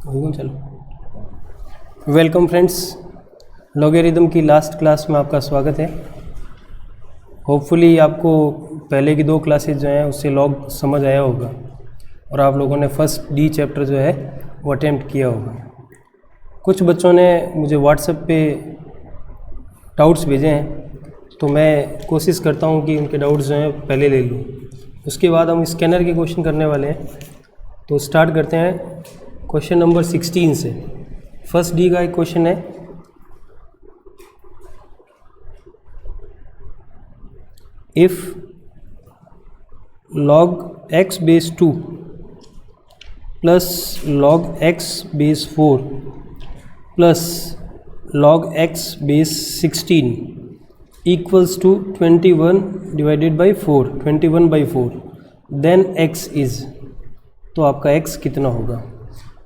चलो welcome friends, logarithm की last class में आपका स्वागत है। होपफुली आपको पहले की 2 क्लासेज जो हैं उससे लॉग समझ आया होगा और आप लोगों ने फर्स्ट डी चैप्टर जो है वो अटेम्प्ट किया होगा। कुछ बच्चों ने मुझे व्हाट्सएप पे डाउट्स भेजे हैं, तो मैं कोशिश करता हूँ कि उनके डाउट्स जो हैं पहले ले लूँ। उसके बाद हम स्कैनर के क्वेश्चन करने वाले हैं। तो स्टार्ट करते हैं क्वेश्चन नंबर 16 से। फर्स्ट डी का एक क्वेश्चन है, if log x base 2 plus log x base 4 plus log x base 16 equals to 21 divided by 4, 21/4, then x is. तो आपका x कितना होगा।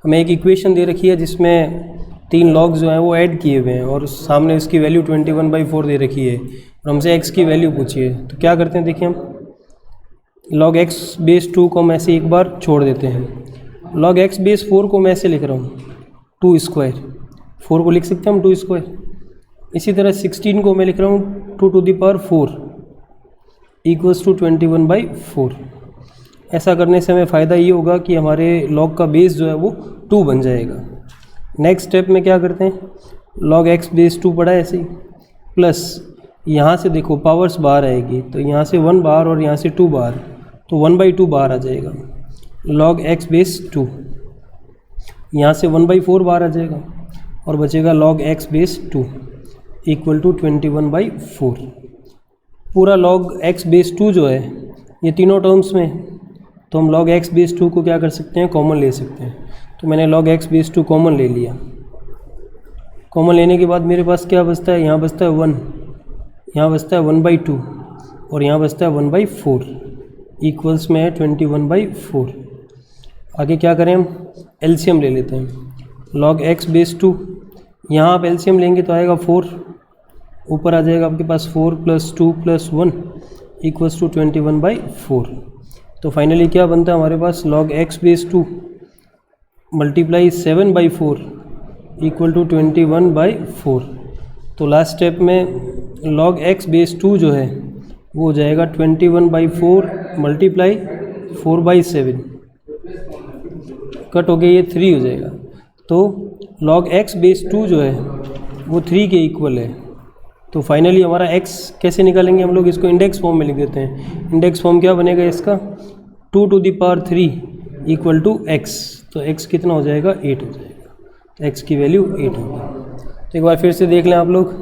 हमें एक इक्वेशन दे रखी है जिसमें 3 लॉग जो हैं वो ऐड किए हुए हैं और सामने उसकी वैल्यू 21/4 दे रखी है और हमसे x की वैल्यू पूछी है। तो क्या करते हैं, देखिए हम log x बेस 2 को हम ऐसे एक बार छोड़ देते हैं। log x बेस 4 को मैं ऐसे लिख रहा हूँ 2 स्क्वायर, 4 को लिख सकते हैं हम 2 स्क्वायर। इसी तरह 16 को मैं लिख रहा हूँ 2 to the power 4 equals to 21/4। ऐसा करने से हमें फ़ायदा ये होगा कि हमारे log का बेस जो है वो 2 बन जाएगा। नेक्स्ट स्टेप में क्या करते हैं, log x बेस 2 पड़ा है ऐसे ही, प्लस यहाँ से देखो पावर्स बाहर आएगी तो यहाँ से 1 बाहर और यहाँ से 2 बाहर, तो 1/2 बाहर आ जाएगा। log x बेस 2, यहाँ से 1/4 बाहर आ जाएगा और बचेगा log x base 2 equal to 21/4। पूरा log x बेस 2 जो है ये तीनों टर्म्स में, तो हम log x बेस 2 को क्या कर सकते हैं, कॉमन ले सकते हैं। तो मैंने log x बेस 2 कॉमन ले लिया। कॉमन लेने के बाद मेरे पास क्या बचता है, यहाँ बचता है 1, यहाँ बचता है 1/2 और यहाँ बचता है 1/4 इक्वल्स में है 21/4। आगे क्या करें, हम एलसीएम ले लेते हैं। log x बेस 2, यहाँ आप एलसीएम लेंगे तो आएगा 4, ऊपर आ जाएगा आपके पास 4 + 2 + 1 इक्वल्स टू 21/4। तो फाइनली क्या बनता है हमारे पास, log x base 2 multiply 7/4 equal to 21/4। तो लास्ट स्टेप में log x बेस 2 जो है वो हो जाएगा 21/4 मल्टीप्लाई 4/7, कट हो गया, ये 3 हो जाएगा। तो log x बेस 2 जो है वो 3 के इक्वल है। तो फाइनली हमारा x कैसे निकालेंगे हम लोग, इसको इंडेक्स फॉर्म में लिख देते हैं। इंडेक्स फॉर्म क्या बनेगा इसका, 2 to the power 3 equal to x। तो x कितना हो जाएगा, 8 हो जाएगा। तो x की वैल्यू 8 होगी। तो एक बार फिर से देख लें आप लोग,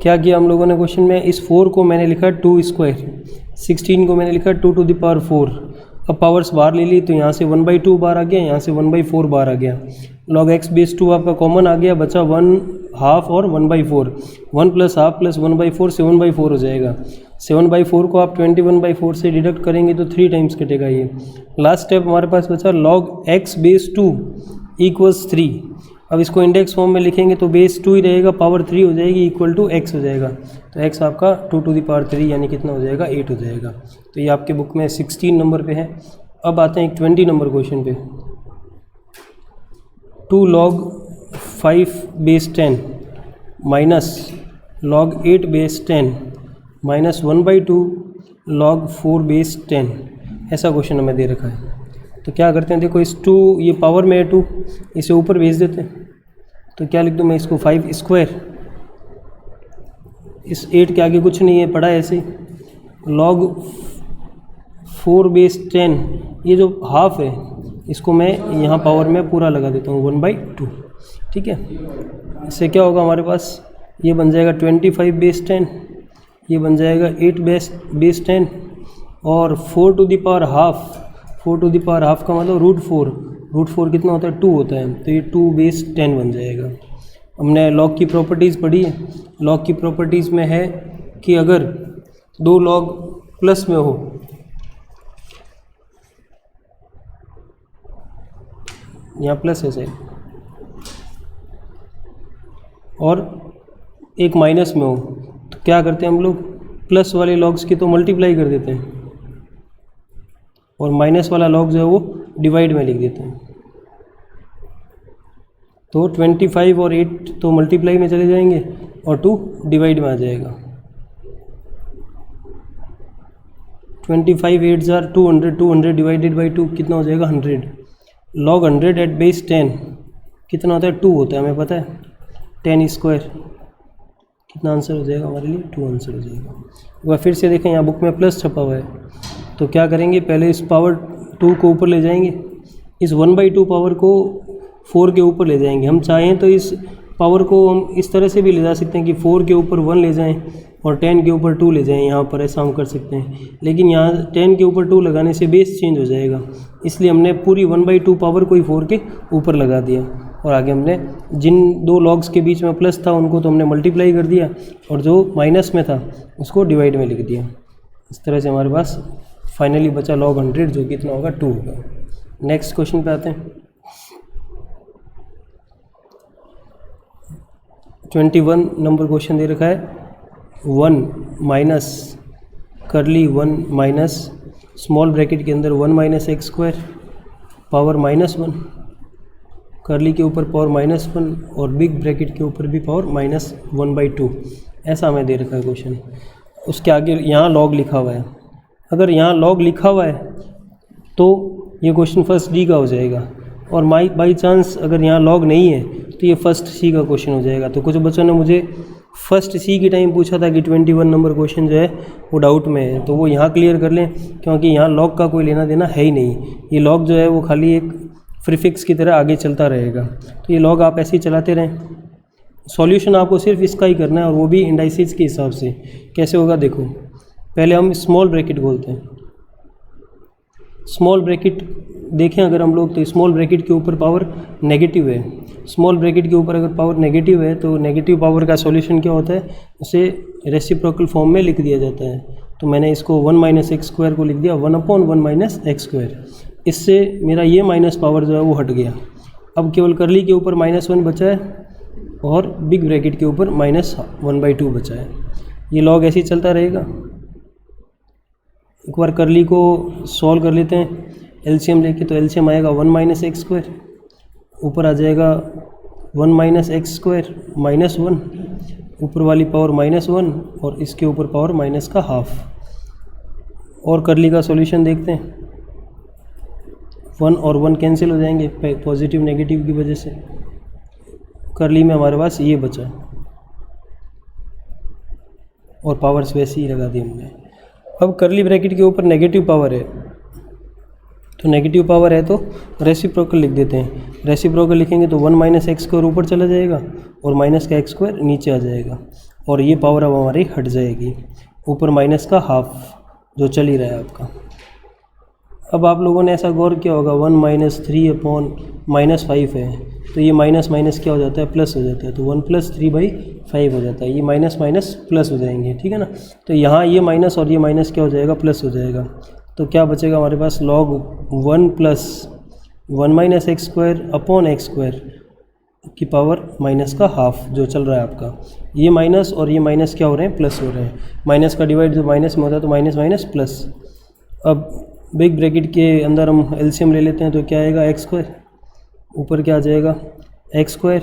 क्या किया हम लोगों ने क्वेश्चन में, इस 4 को मैंने लिखा 2 स्क्वायर, 16 को मैंने लिखा 2 टू द पावर 4। अब पावर्स बाहर ले ली तो यहाँ से 1/2 बाहर आ गया, यहाँ से 1/4 बाहर आ गया। log x बेस 2 आपका कॉमन आ गया, बचा 1/2 और 1/4। 1 + ½ + 1/4 7/4 हो जाएगा। 7/4 को आप 21/4 से डिडक्ट करेंगे तो 3 टाइम्स कटेगा ये। लास्ट स्टेप हमारे पास बचा log x बेस 2 इक्वल्स 3। अब इसको इंडेक्स फॉर्म में लिखेंगे तो बेस 2 ही रहेगा, पावर 3 हो जाएगी, इक्वल टू x हो जाएगा। तो x आपका 2 टू द पावर 3 यानी कितना हो जाएगा, 8 हो जाएगा। तो ये आपके बुक में 16 नंबर पे है। अब आते हैं एक 20 नंबर क्वेश्चन पे। 2 log 5 base 10 minus log 8 base 10 minus 1/2 log 4 base 10, ऐसा क्वेश्चन हमें दे रखा है। तो क्या करते हैं, देखो इस 2, ये पावर में है 2, इसे ऊपर भेज देते हैं। तो क्या लिख दूँ मैं इसको, 5 स्क्वायर, इस 8 के आगे कुछ नहीं है, पड़ा है ऐसे ही। log 4 बेस 10, ये जो हाफ है इसको मैं यहाँ पावर में पूरा लगा देता हूँ 1/2, ठीक है। इससे क्या होगा हमारे पास, ये बन जाएगा 25 बेस 10, ये बन जाएगा 8 बेस 10 और 4 to the power half. 4 to the power half का मतलब √4 कितना होता है, 2 होता है। तो ये 2 बेस 10 बन जाएगा। हमने log की प्रॉपर्टीज़ पढ़ी है। log की प्रॉपर्टीज़ में है कि अगर 2 log प्लस में हो, यहाँ प्लस है सही, और एक माइनस में हो, तो क्या करते हैं हम लोग, प्लस वाले लॉग्स की तो मल्टीप्लाई कर देते हैं और माइनस वाला लॉग जो है वो डिवाइड में लिख देते हैं। तो 25 और 8 तो मल्टीप्लाई में चले जाएंगे और 2 डिवाइड में आ जाएगा। 25 8 जार 200, 200 डिवाइडेड बाई 2 कितना हो जाएगा 100। लॉग 100 एट बेस 10 कितना होता है 2 होता है, हमें पता है 10 स्क्वायर। कितना आंसर हो जाएगा हमारे लिए 2 आंसर हो जाएगा। एक बार फिर से देखें, यहाँ बुक में प्लस छपा हुआ है तो क्या करेंगे, पहले इस पावर 2 को ऊपर ले जाएंगे, इस 1/2 पावर को 4 के ऊपर ले जाएंगे। हम चाहें तो इस पावर को हम इस तरह से भी ले जा सकते हैं कि 4 के ऊपर 1 ले जाएं और 10 के ऊपर 2 ले जाएं, यहाँ पर ऐसा हम कर सकते हैं। लेकिन यहाँ 10 के ऊपर 2 लगाने से बेस चेंज हो जाएगा, इसलिए हमने पूरी 1/2 पावर को ही 4 के ऊपर लगा दिया और आगे हमने जिन दो लॉग्स के बीच में प्लस था उनको तो हमने मल्टीप्लाई कर दिया और जो माइनस में था उसको डिवाइड में लिख दिया। इस तरह से हमारे पास फाइनली बचा log 100 जो कितना होगा 2 होगा। नेक्स्ट क्वेश्चन पे आते हैं। 21 नंबर क्वेश्चन दे रखा है 1 माइनस करली 1 माइनस स्मॉल ब्रैकेट के अंदर 1 माइनस एक्स स्क्वायर पावर -1 करली के ऊपर पावर -1 और बिग ब्रैकेट के ऊपर भी पावर -1/2, ऐसा हमें दे रखा है क्वेश्चन। उसके आगे यहाँ लॉग लिखा हुआ है। अगर यहाँ लॉग लिखा हुआ है तो ये क्वेश्चन फर्स्ट डी का हो जाएगा और बाई चांस अगर यहाँ लॉग नहीं है तो ये फर्स्ट सी का क्वेश्चन हो जाएगा। तो कुछ बच्चों ने मुझे फर्स्ट सी के टाइम पूछा था कि 21 नंबर क्वेश्चन जो है वो डाउट में है, तो वो यहाँ क्लियर कर लें क्योंकि यहाँ लॉग का कोई लेना देना है ही नहीं। ये लॉग जो है वो खाली एक प्रीफिक्स की तरह आगे चलता रहेगा, तो ये लॉग आप ऐसे ही चलाते रहें। सॉल्यूशन आपको सिर्फ इसका ही करना है और वो भी इंडाइसिस के हिसाब से। कैसे होगा देखो, पहले हम स्मॉल ब्रैकेट खोलते हैं। स्मॉल ब्रैकेट देखें अगर हम लोग तो स्मॉल ब्रैकेट के ऊपर पावर नेगेटिव है। स्मॉल ब्रैकेट के ऊपर अगर पावर नेगेटिव है तो नेगेटिव पावर का सॉल्यूशन क्या होता है, उसे रेसिप्रोकल फॉर्म में लिख दिया जाता है। तो मैंने इसको 1 माइनस एक्स स्क्वायर को लिख दिया 1/1 माइनस एक्स स्क्वायर। इससे मेरा ये माइनस पावर जो है वो हट गया। अब केवल करली के ऊपर -1 बचा है और बिग ब्रैकेट के ऊपर -1/2 बचा है। ये लॉग ऐसे ही चलता रहेगा। एक बार करली को सॉल्व कर लेते हैं एलसीएम लेके, तो एलसीएम आएगा 1 माइनस एक्स स्क्वायर, ऊपर आ जाएगा 1 माइनस एक्स स्क्वायर -1, ऊपर वाली पावर -1 और इसके ऊपर पावर माइनस का हाफ। और करली का सॉल्यूशन देखते हैं, 1 और 1 कैंसिल हो जाएंगे पॉजिटिव नेगेटिव की वजह से। करली में हमारे पास ये बचा और पावर्स वैसे ही लगा दी हमने। अब करली ब्रैकेट के ऊपर नेगेटिव पावर है, तो नेगेटिव पावर है तो रेसिप्रोकल लिख देते हैं। रेसिप्रोकल लिखेंगे तो 1 माइनस एक्स स्क्वायर ऊपर चला जाएगा और माइनस का एक्स स्क्वायर नीचे आ जाएगा और ये पावर अब हमारी हट जाएगी। ऊपर माइनस का हाफ जो चल ही रहा है आपका। अब आप लोगों ने ऐसा गौर किया होगा 1 माइनस 3/-5 है, तो ये माइनस माइनस क्या हो जाता है, प्लस हो जाता है। तो 1 + 3/5 हो जाता है। ये माइनस माइनस प्लस हो जाएंगे, ठीक है ना। तो यहाँ ये माइनस और ये माइनस क्या हो जाएगा, प्लस हो जाएगा। तो क्या बचेगा हमारे पास, log 1 + 1 minus x square upon x square की पावर माइनस का हाफ जो चल रहा है आपका। ये माइनस और ये माइनस क्या हो रहे हैं, प्लस हो रहे हैं। माइनस का डिवाइड जो माइनस में होता है तो माइनस माइनस प्लस। अब बिग ब्रैकेट के अंदर हम एलसीएम ले लेते हैं तो क्या आएगा, एक्स स्क्वायर, ऊपर क्या आ जाएगा x square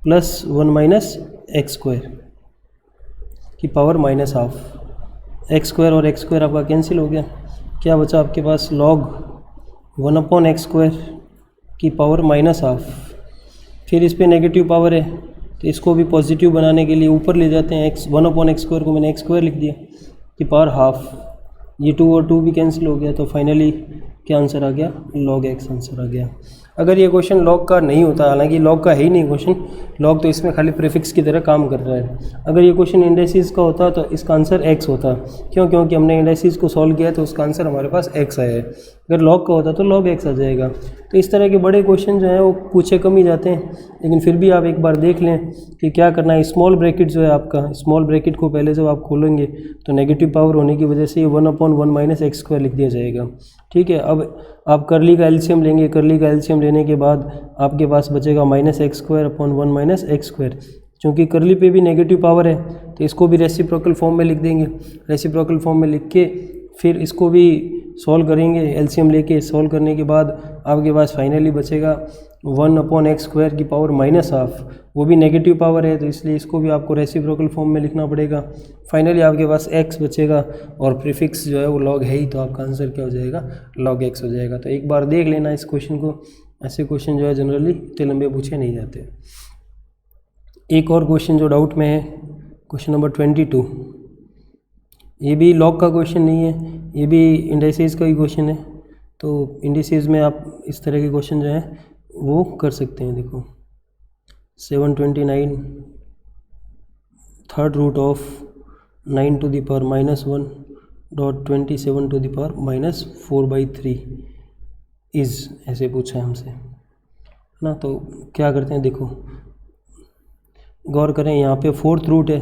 plus 1 minus x square की power minus half. X square और एक्स स्क्वायर आपका कैंसिल हो गया। क्या बचा आपके पास, log 1/x स्क्वायर की पावर माइनस हाफ। फिर इस पे नेगेटिव पावर है तो इसको भी पॉजिटिव बनाने के लिए ऊपर ले जाते हैं। 1/x स्क्वायर को मैंने एक्स स्क्वायर लिख दिया की पावर हाफ। ये 2 और 2 भी कैंसिल हो गया तो फाइनली क्या आंसर आ गया, log x आंसर आ गया। अगर ये क्वेश्चन लॉग का नहीं होता, हालांकि लॉग का है ही नहीं क्वेश्चन, लॉग तो इसमें खाली प्रीफिक्स की तरह काम कर रहा है। अगर ये क्वेश्चन इंडाइसिस का होता तो इसका आंसर x होता। क्यों, क्योंकि हमने इंडाइसिस को सॉल्व किया तो उसका आंसर हमारे पास x आया है। अगर लॉग का होता तो log x आ जाएगा। तो इस तरह के बड़े क्वेश्चन जो हैं वो पूछे कम ही जाते हैं, लेकिन फिर भी आप एक बार देख लें कि क्या करना है। स्मॉल ब्रैकेट जो है आपका, स्मॉल ब्रैकेट को पहले जब आप खोलेंगे तो नेगेटिव पावर होने की वजह से ये 1/1 माइनस एक्स स्क्वायर लिख दिया जाएगा, ठीक है। अब आप करली का एलसीएम लेंगे, करली का एलसीएम लेने के बाद आपके पास बचेगा minus x square upon 1 minus x square. चूँकि करली पे भी नेगेटिव पावर है तो इसको भी रेसिप्रोकल फॉर्म में लिख देंगे। रेसिप्रोकल फॉर्म में लिख के फिर इसको भी सॉल्व करेंगे, एलसीएम लेके सॉल्व करने के बाद आपके पास फाइनली बचेगा 1/x² की पावर -½ वो भी नेगेटिव पावर है, तो इसलिए इसको भी आपको रेसिप्रोकल फॉर्म में लिखना पड़ेगा। फाइनली आपके पास x बचेगा और प्रीफिक्स जो है वो log है ही, तो आपका आंसर क्या हो जाएगा, log x हो जाएगा। तो एक बार देख लेना इस क्वेश्चन को, ऐसे क्वेश्चन जो है जनरली इतने लंबे पूछे नहीं जाते। एक और क्वेश्चन जो डाउट में है, क्वेश्चन नंबर 22। ये भी लॉग का क्वेश्चन नहीं है, ये भी इंडिसेस का ही क्वेश्चन है। तो इंडिसेस में आप इस तरह के क्वेश्चन जो है वो कर सकते हैं। देखो 729 third root of 9 to the power -1 dot 27 to the power -4/3 is, ऐसे पूछा है हमसे, है ना। तो क्या करते हैं, देखो गौर करें, यहाँ पे 4th रूट है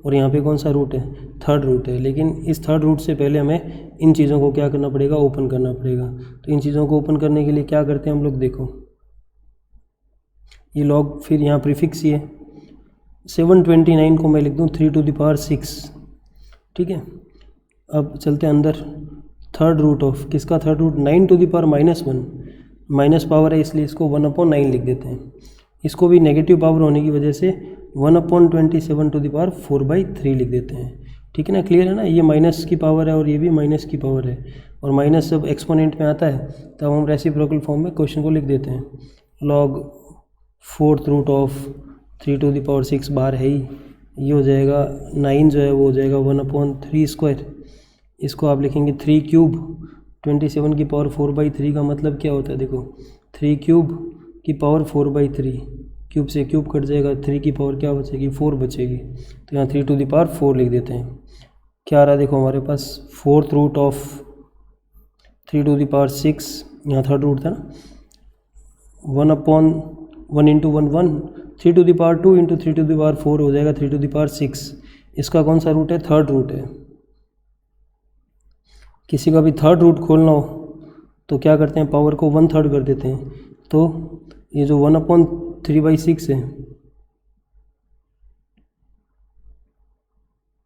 और यहाँ पे कौन सा रूट है, 3rd रूट है। लेकिन इस 3rd रूट से पहले हमें इन चीज़ों को क्या करना पड़ेगा, ओपन करना पड़ेगा। तो इन चीज़ों को ओपन करने के लिए क्या करते हैं हम लोग, देखो ये लॉग, फिर यहाँ प्रीफिक्स ही है। 729 को मैं लिख दूँ 3 to the power 6, ठीक है। अब चलते हैं अंदर, 3rd रूट ऑफ किसका, 3rd root 9 to the power -1, minus power है इसलिए इसको 1/9 लिख देते हैं। इसको भी नेगेटिव पावर होने की वजह से 1/27 to the power 4/3 लिख देते हैं, ठीक है ना। क्लियर है ना, ये माइनस की पावर है और ये भी माइनस की पावर है, और माइनस जब एक्सपोनेंट में आता है तब हम रेसिप्रोकल फॉर्म में क्वेश्चन को लिख देते हैं। Log 4th root of 3 to the power 6 बार है ही, ये हो जाएगा 9 जो है वो हो जाएगा 1/3²। इसको आप लिखेंगे 3 क्यूब 27 की पावर 4/3 का मतलब क्या होता है, देखो 3 क्यूब की पावर 4/3, क्यूब से क्यूब कट जाएगा, 3 की पावर क्या बचेगी, 4 बचेगी। तो यहाँ 3 to the power 4 लिख देते हैं। क्या आ रहा है, देखो हमारे पास 4th root of 3 to the power 6, यहाँ 3rd रूट था ना, 1/1 × 1 1, 3 to the power 2 × 3 to the power 4 हो जाएगा 3 to the power 6। इसका कौन सा रूट है, 3rd रूट है। किसी का भी 3rd रूट खोलना हो तो क्या करते हैं, पावर को 1/3 कर देते हैं। तो ये जो 1/3/6 है,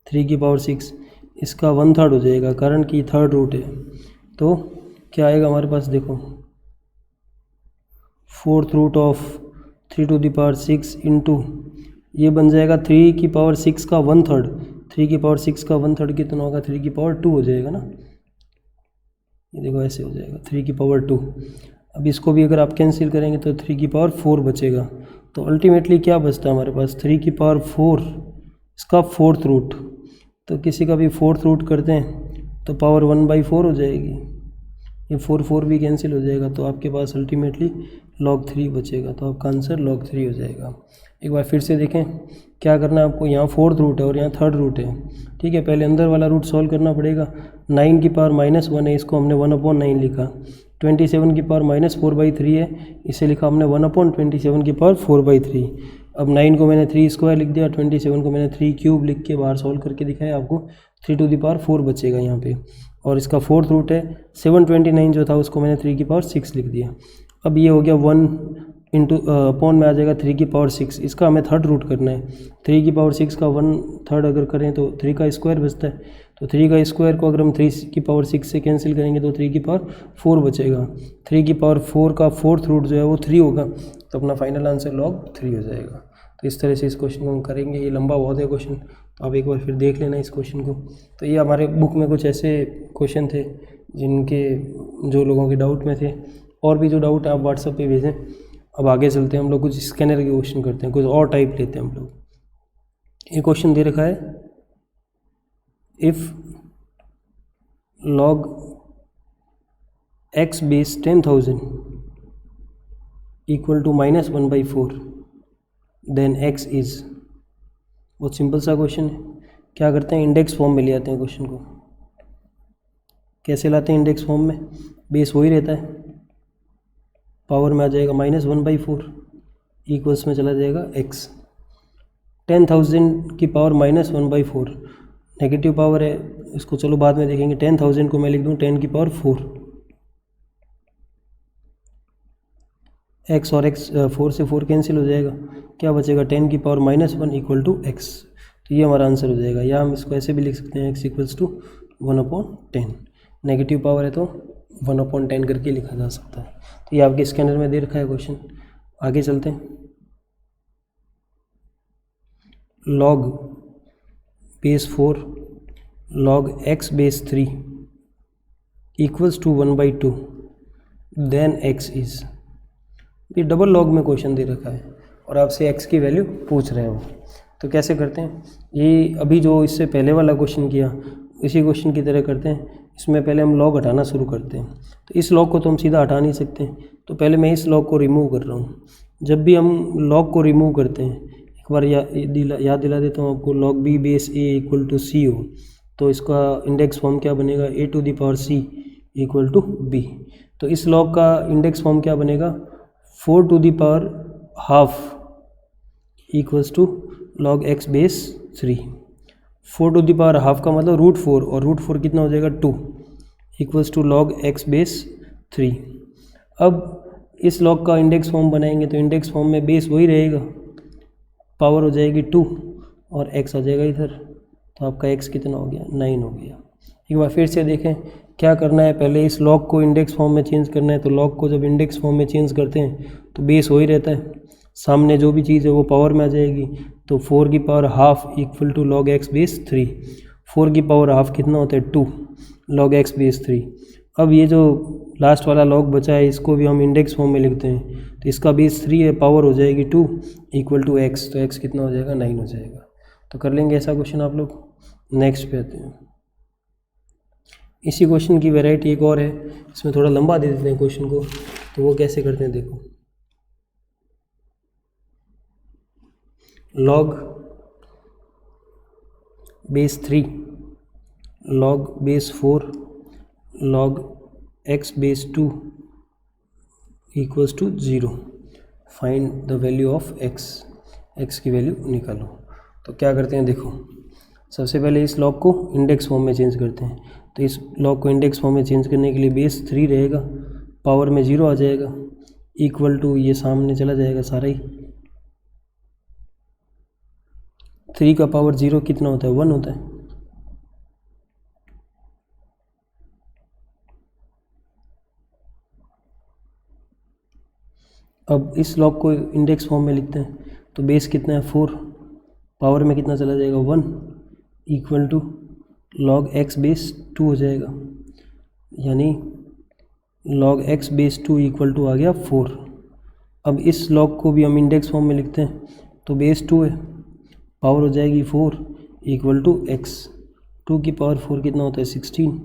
3 की पावर 6, इसका 1/3 हो जाएगा, कारण कि 3rd रूट है। तो क्या आएगा हमारे पास, देखो 4th root of 3 to the power 6 into ये बन जाएगा 3 की पावर 6 का 1/3। 3 की पावर 6 का 1/3 कितना होगा, 3 की पावर 2 हो जाएगा ना। ये देखो ऐसे हो जाएगा 3 की पावर 2। अब इसको भी अगर आप कैंसिल करेंगे तो 3 की पावर 4 बचेगा। तो अल्टीमेटली क्या बचता है हमारे पास, 3 की पावर 4, इसका 4th रूट। तो किसी का भी 4th रूट करते हैं तो पावर 1/4 हो जाएगी, ये 4 भी कैंसिल हो जाएगा। तो आपके पास अल्टीमेटली log 3 बचेगा। तो आपका आंसर log 3 हो जाएगा। एक बार फिर से देखें, क्या करना है आपको, यहाँ 4th रूट है और यहाँ 3rd रूट है, ठीक है। पहले अंदर वाला रूट सॉल्व करना पड़ेगा। 9 की पावर -1 है, इसको हमने 1/9 लिखा। 27 की पावर -4/3 है, इसे लिखा हमने 1/27 की पावर 4/3। अब 9 को मैंने 3² लिख दिया, 27 को मैंने 3 क्यूब लिख के बाहर सॉल्व करके दिखाया आपको। 3 to the power 4 बचेगा यहाँ पे, और इसका 4th रूट है। 729 जो था उसको मैंने 3 की पावर 6 लिख दिया। अब ये हो गया 1 इंटू अपॉन में आ जाएगा 3 की पावर 6, इसका हमें 3rd रूट करना है। 3 की पावर 6 का 1/3 अगर करें तो 3 का स्क्वायर बचता है। तो 3 का स्क्वायर को अगर हम 3 की पावर 6 से कैंसिल करेंगे तो 3 की पावर 4 बचेगा। 3 की पावर 4 का 4th रूट जो है वो 3 होगा, तो अपना फाइनल आंसर log 3 हो जाएगा। तो इस तरह से इस क्वेश्चन को हम करेंगे। ये लंबा बहुत है क्वेश्चन, तो आप एक बार फिर देख लेना इस क्वेश्चन को। तो ये हमारे बुक में कुछ ऐसे क्वेश्चन थे जिनके, जो लोगों के डाउट में थे। और भी जो डाउट है आप व्हाट्सएप पे भेजें। अब आगे चलते हैं, हम लोग कुछ स्कैनर के क्वेश्चन करते हैं, कुछ और टाइप लेते हैं हम लोग। ये क्वेश्चन दे रखा है, if log x base 10,000 equal to -1/4 then x is. बहुत सिंपल सा क्वेश्चन है। क्या करते हैं, इंडेक्स फॉर्म में ले आते हैं क्वेश्चन को। कैसे लाते हैं इंडेक्स फॉर्म में, बेस वही रहता है, पावर में आ जाएगा -1/4, इक्वल्स में चला जाएगा x। 10,000 की पावर -1/4 नेगेटिव पावर है, इसको चलो बाद में देखेंगे। 10,000 को मैं लिख दूँ 10 की पावर 4, x और x 4 से 4 कैंसिल हो जाएगा, क्या बचेगा 10 की पावर -1 इक्वल टू x। तो ये हमारा आंसर हो जाएगा। या हम इसको ऐसे भी लिख सकते हैं, x equals to 1/10। Negative power है तो 1/10 करके लिखा जा सकता है। तो ये आपके स्कैनर में दे रखा है क्वेश्चन। आगे चलते हैं। Log base 4 log x base 3 equals to 1/2 then x is. ये डबल लॉग में क्वेश्चन दे रखा है और आपसे एक्स की वैल्यू पूछ रहे हैं वो। तो कैसे करते हैं, ये अभी जो इससे पहले वाला क्वेश्चन किया इसी क्वेश्चन की तरह करते हैं। इसमें पहले हम लॉग हटाना शुरू करते हैं। तो इस लॉग को तो हम सीधा हटा नहीं सकते, तो पहले मैं इस लॉग को रिमूव कर रहा हूँ। जब भी हम लॉग को रिमूव करते हैं, एक बार याद दिला देता हूँ आपको, log b base a equal to c हो तो इसका इंडेक्स फॉर्म क्या बनेगा, a to the power c equal to b. तो इस लॉग का इंडेक्स फॉर्म क्या बनेगा, 4 to the power half equals to log x base 3। 4 to the power half का मतलब √4 और √4 कितना हो जाएगा 2 equals to log x base 3। अब इस लॉग का इंडेक्स फॉर्म बनाएंगे तो इंडेक्स फॉर्म में बेस वही रहेगा, पावर हो जाएगी 2 और x आ जाएगा इधर। तो आपका x कितना हो गया, 9 हो गया। एक बार फिर से देखें क्या करना है, पहले इस लॉग को इंडेक्स फॉर्म में चेंज करना है। तो लॉग को जब इंडेक्स फॉर्म में चेंज करते हैं तो बेस वही रहता है, सामने जो भी चीज़ है वो पावर में आ जाएगी। तो 4 की power half equal to log x base 3। 4 की पावर हाफ कितना होता है 2 लॉग एक्स बेस 3। अब ये जो लास्ट वाला लॉग बचा है इसको भी हम इंडेक्स फॉर्म में लिखते हैं। तो इसका बेस 3 है, पावर हो जाएगी 2 इक्वल टू एक्स। तो एक्स कितना हो जाएगा, 9 हो जाएगा। तो कर लेंगे ऐसा क्वेश्चन आप लोग। नेक्स्ट पे आते हैं। इसी क्वेश्चन की वैरायटी एक और है, इसमें थोड़ा लंबा दे देते हैं क्वेश्चन को। तो वो कैसे करते हैं देखो, log base 3 log base 4 log x base 2 equals to 0। Find the value of x, x की वैल्यू निकालो। तो क्या करते हैं देखो, सबसे पहले इस लॉग को इंडेक्स फॉर्म में चेंज करते हैं। तो इस लॉग को इंडेक्स फॉर्म में चेंज करने के लिए बेस 3 रहेगा, पावर में 0 आ जाएगा, इक्वल टू ये सामने चला जाएगा सारा ही। 3 का पावर 0 कितना होता है, 1 होता है। अब इस लॉग को इंडेक्स फॉर्म में लिखते हैं। तो बेस कितना है 4, पावर में कितना चला जाएगा 1 equal to log x base 2 हो जाएगा, यानी log x base 2 equal to आ गया 4। अब इस लॉग को भी हम इंडेक्स फॉर्म में लिखते हैं। तो बेस 2 है, पावर हो जाएगी 4 इक्वल टू एक्स। 2 की पावर 4 कितना होता है 16।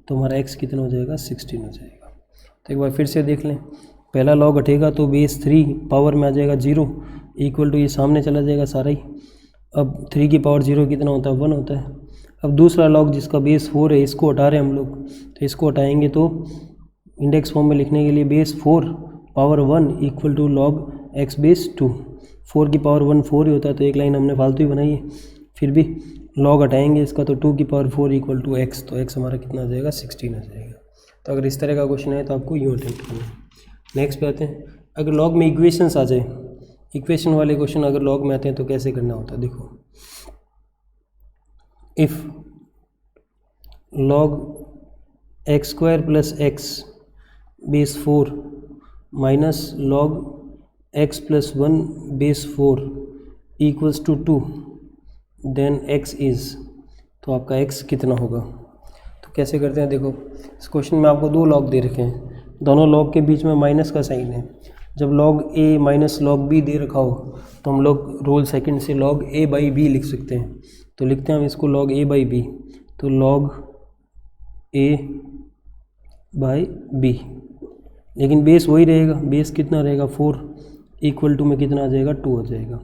तो हमारा एक्स कितना हो जाएगा 16 हो जाएगा। तो एक बार फिर से देख लें, पहला लॉग हटेगा तो बेस 3 पावर में आ जाएगा 0 इक्वल टू ये सामने चला जाएगा सारा ही। अब 3 की पावर 0 कितना होता है 1 होता है। अब दूसरा लॉग जिसका बेस 4 है इसको हटा रहे हैं हम लोग। तो इसको हटाएंगे तो इंडेक्स फॉर्म में लिखने के लिए base 4 power 1 equal to log x base 2। 4 की पावर 1 4 ही होता है, तो एक लाइन हमने फालतू ही बनाई है। फिर भी लॉग हटाएंगे इसका तो 2 की पावर 4 इक्वल टू एक्स। तो एक्स हमारा कितना आ जाएगा 16 आ जाएगा। तो अगर इस तरह का क्वेश्चन है तो आपको यूँ अटेम्प्ट करना है। नेक्स्ट पे आते हैं, अगर लॉग में इक्वेशंस आ जाए, इक्वेशन वाले क्वेश्चन अगर लॉग में आते हैं तो कैसे करना होता है देखो। If log x square plus x base 4 minus log x plus 1 base 4 equals to 2 then x is, तो आपका x कितना होगा। तो कैसे करते हैं देखो, इस क्वेश्चन में आपको 2 लॉग दे रखे हैं, दोनों लॉग के बीच में माइनस का साइन है। जब log a minus log b दे रखा हो तो हम लोग रूल सेकंड से log a बाई b लिख सकते हैं। तो लिखते हैं हम इसको log a बाई b। तो log a बाई b, लेकिन बेस वही रहेगा, बेस कितना रहेगा 4 इक्वल टू में कितना आ जाएगा 2 हो जाएगा।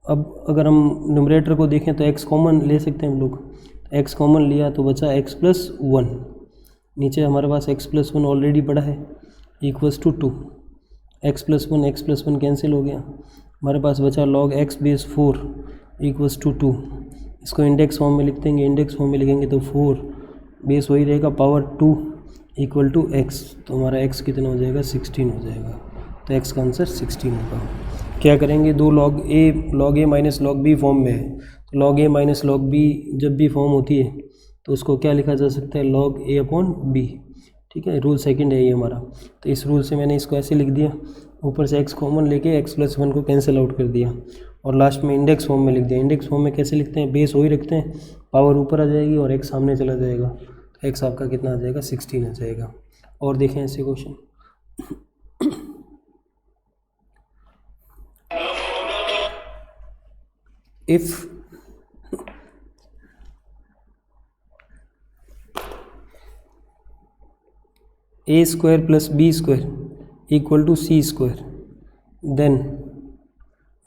अब अगर हम न्यूमरेटर को देखें तो x कॉमन ले सकते हैं हम लोग। x कॉमन लिया तो बचा x प्लस 1, नीचे हमारे पास x प्लस 1 ऑलरेडी पड़ा है equals to 2। x plus 1 cancel हो गया, हमारे पास बचा log x base 4 equals to 2। इसको इंडेक्स फॉर्म में लिख देंगे, इंडेक्स फॉर्म में लिखेंगे तो 4 बेस वही रहेगा पावर 2 इक्वल टू x। तो हमारा x कितना हो जाएगा 16 हो जाएगा। तो x का आंसर 16 होगा। क्या करेंगे, दो log a minus log b form में है। तो log a minus log b जब भी फॉर्म होती है तो उसको क्या लिखा जा सकता है log a अपॉन b। ठीक है, रूल सेकंड है ये हमारा। तो इस रूल से मैंने इसको ऐसे लिख दिया, ऊपर से x कॉमन लेके x+1 को कैंसिल आउट कर दिया और लास्ट में इंडेक्स फॉर्म में लिख दिया। इंडेक्स फॉर्म में कैसे लिखते हैं, बेस वही रखते हैं, पावर ऊपर आ जाएगी और x सामने चला जाएगा, तो x आपका कितना आ जाएगा, 16 आ जाएगा। और देखें ऐसे question, if a² + b² = c², then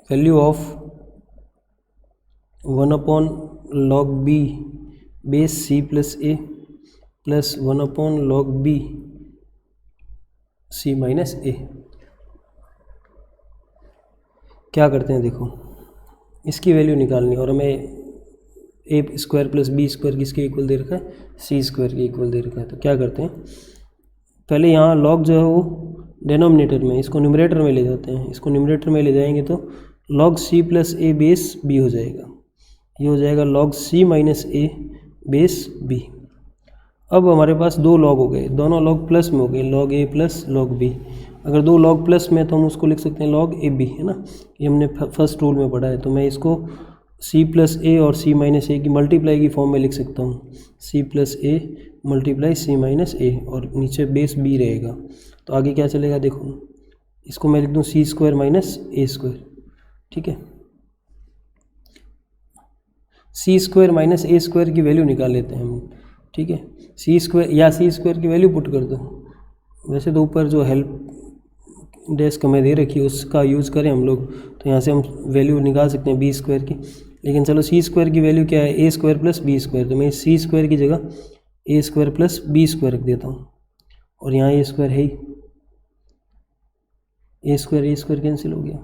value of 1/log b base c plus a plus 1/log b c minus a। क्या करते हैं, देखो इसकी वैल्यू निकालनी और हमें a² + b² किसके इक्वल दे रखा है, c² के इक्वल दे रखा है। तो क्या करते हैं, पहले यहाँ log जो है वो डिनोमिनेटर में, इसको न्यूमरेटर में ले जाते हैं। इसको न्यूमरेटर में ले जाएंगे तो log c + a base b हो जाएगा, ये हो जाएगा log c minus a base b। अब हमारे पास दो लॉग हो गए, दोनों लॉग प्लस में हो गए, log a + log b। अगर दो लॉग प्लस में तो हम उसको लिख सकते हैं log ab, है ना, ये हमने फर्स्ट रूल में पढ़ा है। तो मैं इसको c + a और c minus a की मल्टीप्लाई की फॉर्म में लिख सकता हूँ, c + a × c minus a, और नीचे बेस b रहेगा। तो आगे क्या चलेगा, देखो इसको मैं लिख दूँ c² - a², ठीक है। c² - a² की वैल्यू निकाल लेते हैं हम, ठीक है। c² या c² की वैल्यू पुट कर दो, वैसे तो ऊपर जो हेल्प डेस्क हमें दे रखी है उसका यूज़ करें हम लोग, तो यहाँ से हम वैल्यू निकाल सकते हैं b² की। लेकिन चलो c² की वैल्यू क्या है, a² + b², तो मैं c² की जगह a² + b² रख देता हूँ, और यहाँ a² है ही, a² कैंसिल हो गया,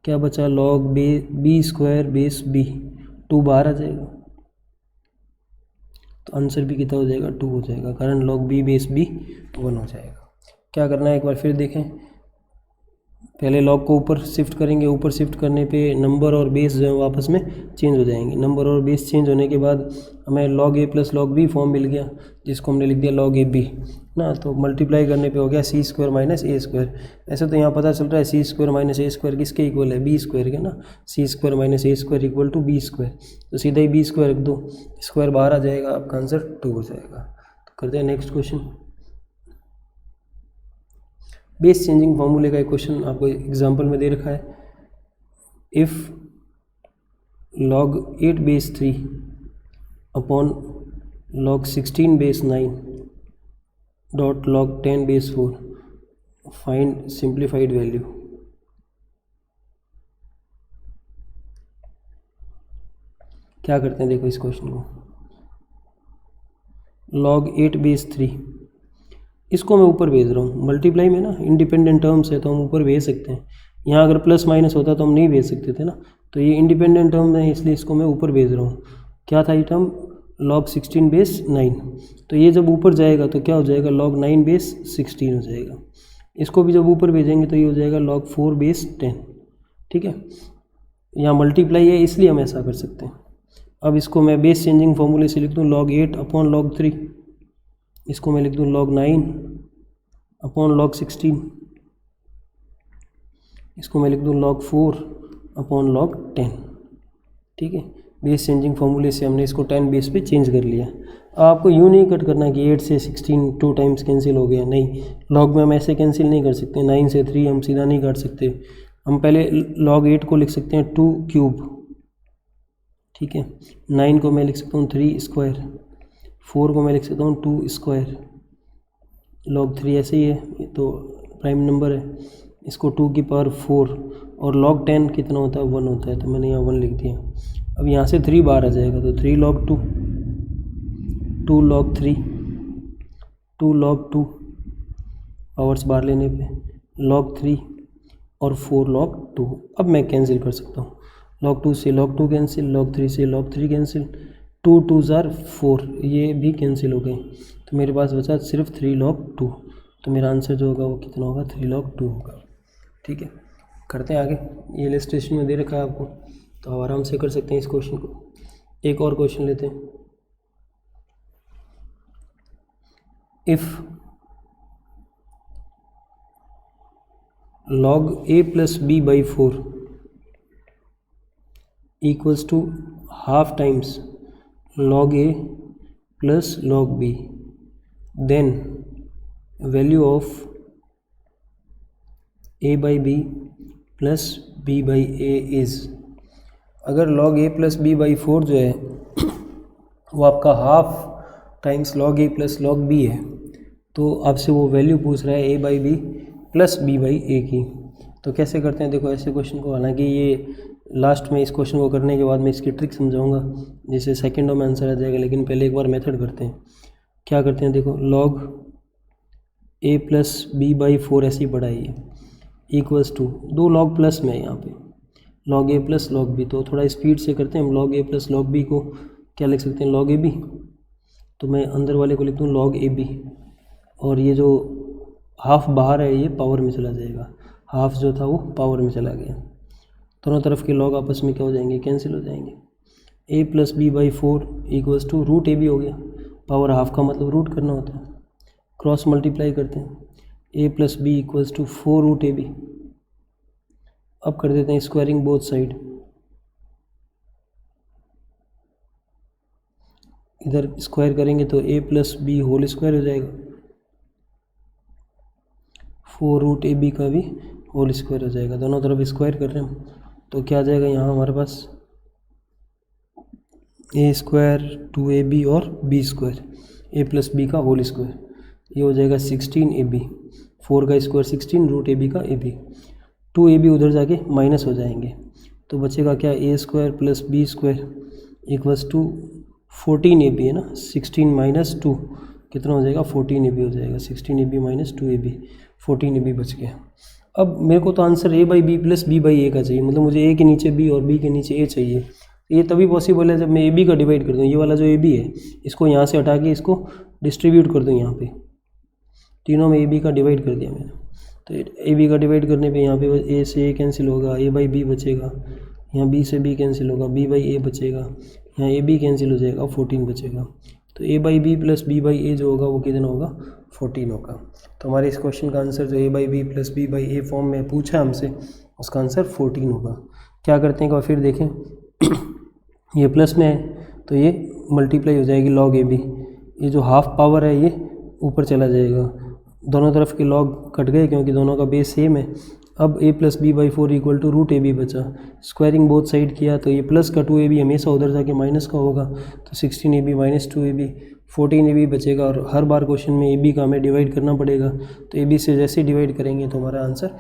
क्या बचा, log b² बेस b, 2 बाहर आ जाएगा, तो आंसर भी कितना हो जाएगा, 2 हो जाएगा, कारण log b बेस b 1 हो जाएगा। क्या करना है एक बार फिर देखें, पहले लॉग को ऊपर शिफ्ट करेंगे, ऊपर शिफ्ट करने पे नंबर और बेस जो है वापस में चेंज हो जाएंगे। नंबर और बेस चेंज होने के बाद हमें log a + log b form मिल गया, जिसको हमने लिख दिया log ab ना, तो मल्टीप्लाई करने पे हो गया c² - a²। ऐसे तो यहाँ पता चल रहा है c² - a² किसके इक्वल है, b² के ना, c² - a² = b², तो सीधा ही b² रख दो, स्क्वायर बाहर आ जाएगा, आपका आंसर 2 हो जाएगा। तो करते हैं नेक्स्ट क्वेश्चन। बेस चेंजिंग फार्मूले का एक क्वेश्चन आपको एग्जांपल में दे रखा है, if log 8 base 3 upon log 16 base 9 dot log 10 base 4 find simplified value. क्या करते हैं, देखो इस क्वेश्चन को, log 8 बेस 3, इसको मैं ऊपर भेज रहा हूँ, मल्टीप्लाई में ना इंडिपेंडेंट टर्म्स है तो हम ऊपर भेज सकते हैं। यहाँ अगर प्लस माइनस होता तो हम नहीं भेज सकते थे ना, तो ये इंडिपेंडेंट टर्म है इसलिए इसको मैं ऊपर भेज रहा हूँ। क्या था ये टर्म, log 16 बेस 9, तो ये जब ऊपर जाएगा तो क्या हो जाएगा, log 9 बेस 16 हो जाएगा। इसको भी जब ऊपर भेजेंगे तो ये हो जाएगा log 4 बेस 10, ठीक है। यहाँ मल्टीप्लाई है इसलिए हम ऐसा कर सकते हैं। अब इसको मैं बेस चेंजिंग फॉर्मूले से लिख दूँ, log 8 अपॉन log 3, इसको मैं लिख दूँ log 9 अपॉन log 16, इसको मैं लिख दूँ log 4 अपॉन log 10, ठीक है। बेस चेंजिंग फार्मूले से हमने इसको 10 बेस पे चेंज कर लिया। अब आपको यूँ नहीं कट करना कि 8 से 16 2 टाइम्स कैंसिल हो गया, नहीं, log में हम ऐसे कैंसिल नहीं कर सकते, 9 से 3 हम सीधा नहीं काट सकते। हम पहले log 8 को लिख सकते हैं 2³, ठीक है। 9 को मैं लिख सकता हूँ 3², 4 को मैं लिख सकता हूँ 2², log 3 ऐसे ही है, ये तो प्राइम नंबर है, इसको 2 की पावर 4, और log 10 कितना होता है, 1 होता है, तो मैंने यहाँ 1 लिख दिया। अब यहाँ से 3 बाहर आ जाएगा, तो 3 log 2, 2 log 3, 2 log 2, पावर्स बाहर लेने पे log 3 और 4 log 2। अब मैं कैंसिल कर सकता हूँ, log 2 से log 2 कैंसिल, log 3 से log 3 कैंसिल, 2 2s are 4, ये भी कैंसिल हो गए, तो मेरे पास बचा सिर्फ 3 log 2, तो मेरा आंसर जो होगा वो कितना होगा, 3 log 2 होगा, ठीक है। करते हैं आगे, ये इलस्ट्रेशन में दे रखा है आपको, तो आप आराम से कर सकते हैं इस क्वेश्चन को। एक और क्वेश्चन लेते हैं, if log a plus b by 4 equals to half times log a plus log b, then value of a by b plus b by a is, अगर log a plus b by 4 जो है वो आपका half times log a plus log b है, तो आपसे वो value पूछ रहा है a by b plus b by a की। तो कैसे करते हैं देखो ऐसे क्वेश्चन को, हालांकि ये लास्ट में इस क्वेश्चन को करने के बाद मैं इसकी ट्रिक समझाऊंगा जिससे सेकंडों में आंसर आ जाएगा, लेकिन पहले एक बार मेथड करते हैं। क्या करते हैं देखो, log a plus b by 4 ऐसे ही पढ़ा है, इक्वल्स टू दो लॉग प्लस में है यहाँ पे log a plus log b, तो थोड़ा स्पीड से करते हैं हम। log a plus log b को क्या लिख सकते हैं, log a b, तो मैं अंदर वाले को लिखता हूँ log a b, और ये जो हाफ बाहर है ये पावर में चला जाएगा, हाफ जो था वो पावर में चला गया, दोनों तरफ के log आपस में क्या हो जाएंगे, कैंसिल हो जाएंगे। a plus b by 4 equals to root a b हो गया, पावर हाफ का मतलब रूट करना होता है, क्रॉस मल्टीप्लाई करते हैं, a plus b equals to 4 root a b. अब कर देते हैं स्क्वायरिंग बोथ साइड, इधर स्क्वायर करेंगे तो a plus b whole square हो जाएगा, 4 रूट ए बी का भी होल स्क्वायर हो जाएगा, दोनों तरफ स्क्वायर कर रहे हैं हम, तो क्या आ जाएगा यहाँ हमारे पास a स्क्वायर 2ab और b square, a plus b का होल स्क्वायर, ये हो जाएगा 16ab, 4 का स्क्वायर 16 रूट ए बी का ए बी, 2ab उधर जाके माइनस हो जाएंगे, तो बचेगा क्या, a square plus b square equals to 14ab है ना, 16 माइनस 2 कितना हो जाएगा, 14ab हो जाएगा, 16ab माइनस 2ab, 14ab बच गया। अब मेरे को तो answer a by b plus b by a का चाहिए, मतलब मुझे a के नीचे b और b के नीचे a चाहिए। ये तभी पॉसिबल है जब मैं ab का डिवाइड कर दूँ, ये वाला जो ab है इसको यहाँ से हटा के इसको डिस्ट्रीब्यूट कर दूँ, यहाँ पे तीनों में ab का डिवाइड कर दिया मैंने, तो ab का डिवाइड करने पे यहाँ पे a से a कैंसिल होगा, a बाई बी बचेगा, यहाँ b से b कैंसिल होगा, b बाई a बचेगा, यहाँ ab कैंसिल हो जाएगा, 14 बचेगा, तो a by b plus b by a जो होगा वो कितना होगा, 14 होगा। तो हमारे इस क्वेश्चन का आंसर जो a by b plus b by a form में पूछा हमसे, उसका आंसर 14 होगा। क्या करते हैं, फिर देखें ये प्लस में है तो ये मल्टीप्लाई हो जाएगी log a b, ये जो हाफ पावर है ये ऊपर चला जाएगा, दोनों तरफ के लॉग कट गए क्योंकि दोनों का बेस सेम है। अब a plus b by 4 equal to root a b बचा, स्क्वायरिंग बोथ साइड किया तो ये प्लस का 2ab हमेशा उधर जाके माइनस का होगा, तो 16ab माइनस 2ab 14ab बचेगा, और हर बार क्वेश्चन में ab का हमें डिवाइड करना पड़ेगा, तो ab से जैसे डिवाइड करेंगे तो हमारा आंसर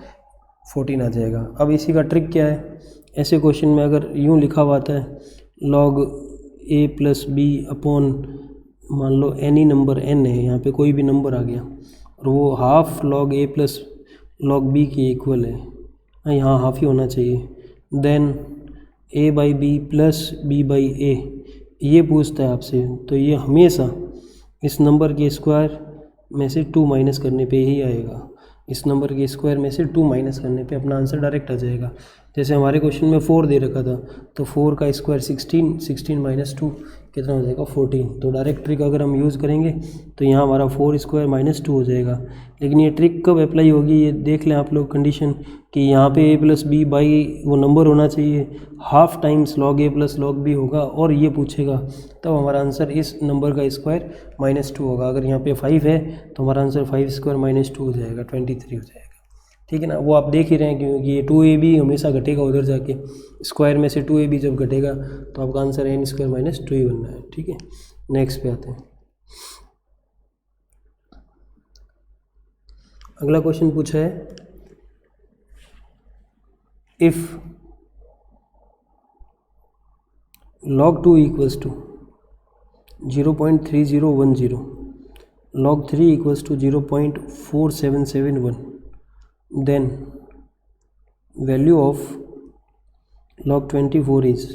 14 आ जाएगा। अब इसी का ट्रिक क्या है, ऐसे क्वेश्चन में अगर यूँ लिखा हुआ आता है log a plus b upon, मान लो एनी नंबर n है, यहाँ पे कोई भी नंबर आ गया और वो half log a plus log b की इक्वल है, यहाँ हाफ ही होना चाहिए, then a by b plus b by a, ये पूछता है आपसे, तो ये हमेशा इस नंबर के स्क्वायर में से 2 माइनस करने पे ही आएगा, इस नंबर के स्क्वायर में से 2 माइनस करने पे अपना आंसर डायरेक्ट आ जाएगा। जैसे हमारे क्वेश्चन में 4 दे रखा था, तो 4 का स्क्वायर 16, 16 माइनस 2 कितना हो जाएगा, 14। तो डायरेक्ट ट्रिक अगर हम यूज़ करेंगे तो यहाँ हमारा 4 स्क्वायर माइनस 2 हो जाएगा। लेकिन ये ट्रिक कब अप्लाई होगी, ये देख लें आप लोग कंडीशन कि यहाँ पे a प्लस बी बाई वो नंबर होना चाहिए, half times log a plus log b होगा और ये पूछेगा, तब हमारा आंसर इस नंबर का स्क्वायर माइनस 2 होगा। अगर यहाँ पे 5 है तो हमारा आंसर 5 स्क्वायर माइनस 2 हो जाएगा, 23 हो जाएगा। ठीक है ना, वो आप देख ही रहे हैं क्योंकि ये 2ab हमेशा घटेगा उधर जाके, स्क्वायर में से 2ab जब घटेगा तो आपका आंसर n स्क्वायर माइनस 2 ही बनना है। ठीक है, नेक्स्ट पे आते हैं। अगला क्वेश्चन पूछा है, if log 2 equals to 0.3010, log 3 equals to 0.4771, then value of log 24 is,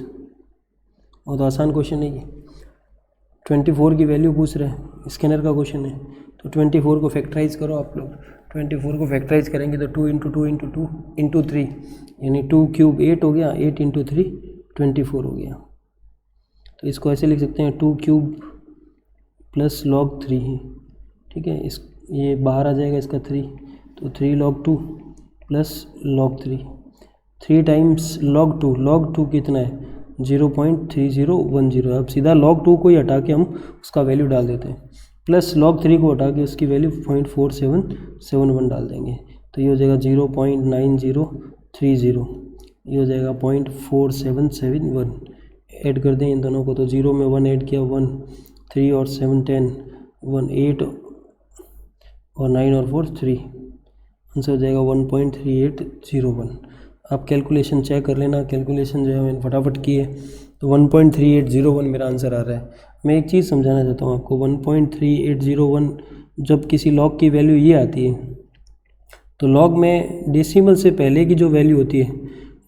बहुत आसान क्वेश्चन है ये, 24 की वैल्यू पूछ रहे हैं, स्कैनर का क्वेश्चन है, तो 24 को फैक्टराइज करो आप लोग। 24 को फैक्टराइज करेंगे तो 2 इंटू 2 इंटू 2 इंटू 3 यानी 2 क्यूब 8 हो गया, 8 इंटू 3 24 हो गया। तो इसको ऐसे लिख सकते हैं 2 क्यूब प्लस log 3 है। ठीक है, इस ये बाहर आ जाएगा इसका 3, तो 3 log 2 plus log 3, 3 times log 2 कितना है 0.3010। अब सीधा log 2 को ही हटा के हम उसका वैल्यू डाल देते हैं, प्लस log 3 को हटा के उसकी वैल्यू 0.4771 डाल देंगे, तो ये हो जाएगा 0.9030, ये हो जाएगा 0.4771। ऐड कर दें इन दोनों को, तो 0 में 1 ऐड किया 1, 3 और 7 10, 1 8 और 9 और 4 3, आंसर हो जाएगा 1.3801। आप कैलकुलेशन चेक कर लेना, कैलकुलेशन जो है मैंने फटाफट की है, तो 1.3801 मेरा आंसर आ रहा है। मैं एक चीज़ समझाना चाहता हूँ आपको, 1.3801 जब किसी लॉग की वैल्यू ये आती है, तो लॉग में डेसिमल से पहले की जो वैल्यू होती है,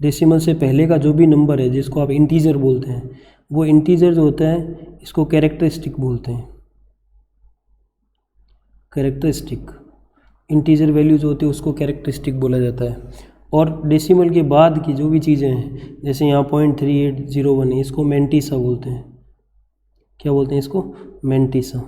डेसिमल से पहले का जो भी नंबर है जिसको आप इंटीजर बोलते हैं, वो इंटीजर जो होता है इसको कैरेक्टरिस्टिक बोलते हैं। कैरेक्टरिस्टिक इंटीजर वैल्यू जो होती है उसको कैरेक्टरिस्टिक बोला जाता है। और डेसिमल के बाद की जो भी चीज़ें हैं, जैसे यहाँ 0.3801 है, इसको मैंटिसा बोलते हैं। क्या बोलते हैं इसको? मैंटिसा।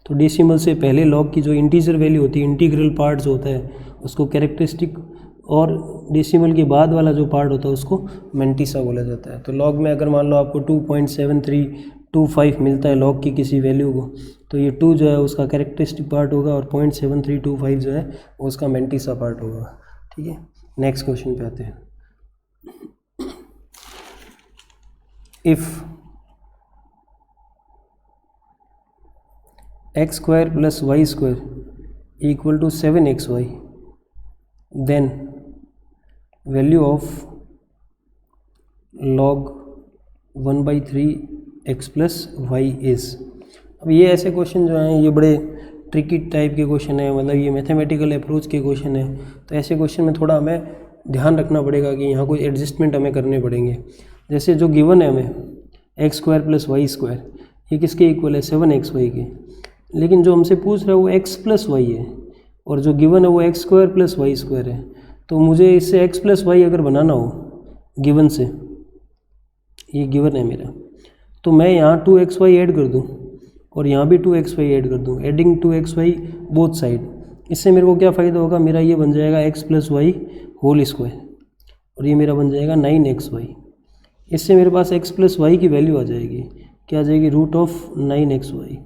तो डेसिमल से पहले लॉग की जो इंटीजर वैल्यू होती है, इंटीग्रल पार्ट जो होता है उसको कैरेक्टरिस्टिक, और डेसिमल के बाद वाला जो पार्ट होता है उसको मैंटिसा बोला जाता है। तो लॉग में अगर मान लो आपको 2.7325 मिलता है लॉग की किसी वैल्यू को, तो ये 2 जो है उसका कैरेक्टरिस्टिक पार्ट होगा और 0.7325 जो है वो उसका मैंटिसा पार्ट होगा। ठीक है, नेक्स्ट क्वेश्चन पे आते हैं। If x square plus y square equal to 7xy, then value of log 1/3 x plus y is। अब ये ऐसे क्वेश्चन जो हैं ये बड़े ट्रिकी टाइप के क्वेश्चन है, मतलब ये मैथमेटिकल अप्रोच के क्वेश्चन है। तो ऐसे क्वेश्चन में थोड़ा हमें ध्यान रखना पड़ेगा कि यहाँ कोई एडजस्टमेंट हमें करने पड़ेंगे। जैसे जो गिवन है हमें x square plus y square, ये किसके इक्वल है? 7xy के। लेकिन जो हमसे पूछ रहा है वो x प्लस वाई है, और जो गिवन है वो x square plus y square है। तो मुझे इससे x प्लस वाई अगर बनाना हो गिवन से, ये गिवन है मेरा, तो मैं यहाँ 2xy ऐड कर दूँ और यहाँ भी 2xy ऐड कर दूँ, एडिंग 2xy बोथ साइड। इससे मेरे को क्या फ़ायदा होगा? मेरा ये बन जाएगा x plus y whole square, और ये मेरा बन जाएगा 9xy। इससे मेरे पास x प्लस वाई की वैल्यू आ जाएगी, क्या आ जाएगी? Root of 9xy,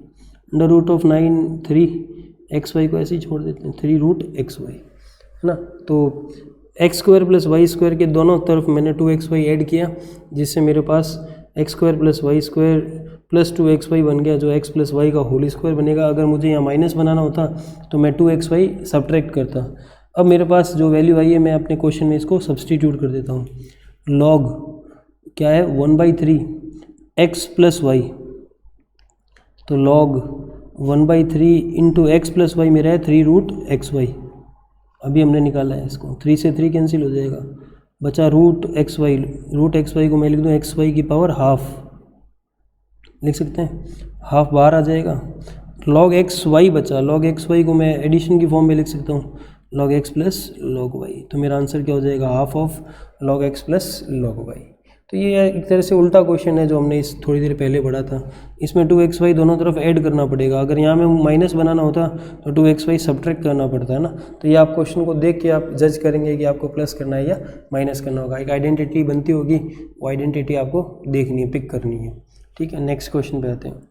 under root of 9 3xy को ऐसे ही छोड़ देते हैं, 3 रूट xy, है ना। तो x square plus y square के दोनों तरफ मैंने 2xy ऐड किया, जिससे मेरे पास x square plus y square plus 2xy बन गया, जो x प्लस वाई का होल स्क्वायर बनेगा। अगर मुझे यहाँ माइनस बनाना होता तो मैं 2xy सब्ट्रैक्ट करता। अब मेरे पास जो वैल्यू आई है मैं अपने क्वेश्चन में इसको सब्सटीट्यूट कर देता हूँ। लॉग क्या है? 1/3 x प्लस वाई, तो log 1/3 into x plus y मेरा है 3 रूट xy। अभी हमने निकाला है इसको, 3 से 3 कैंसिल हो जाएगा, बचा रूट xy। रूट xy को मैं लिख दूँ xy की पावर हाफ, लिख सकते हैं, हाफ बाहर आ जाएगा। log xy बचा, log xy को मैं एडिशन की फॉर्म में लिख सकता हूँ, log x plus log y। तो मेरा आंसर क्या हो जाएगा? Half of log x plus log y। तो ये एक तरह से उल्टा क्वेश्चन है जो हमने इस थोड़ी देर पहले पढ़ा था। इसमें 2xy दोनों तरफ ऐड करना पड़ेगा। अगर यहाँ में माइनस बनाना होता तो 2xy सब्ट्रैक्ट करना पड़ता है ना। तो ये आप क्वेश्चन को देख के आप जज करेंगे कि आपको प्लस करना है या माइनस करना होगा। एक आइडेंटिटी बनती होगी, वो आइडेंटिटी आपको देखनी है, पिक करनी है। ठीक है, नेक्स्ट क्वेश्चन पे आते हैं।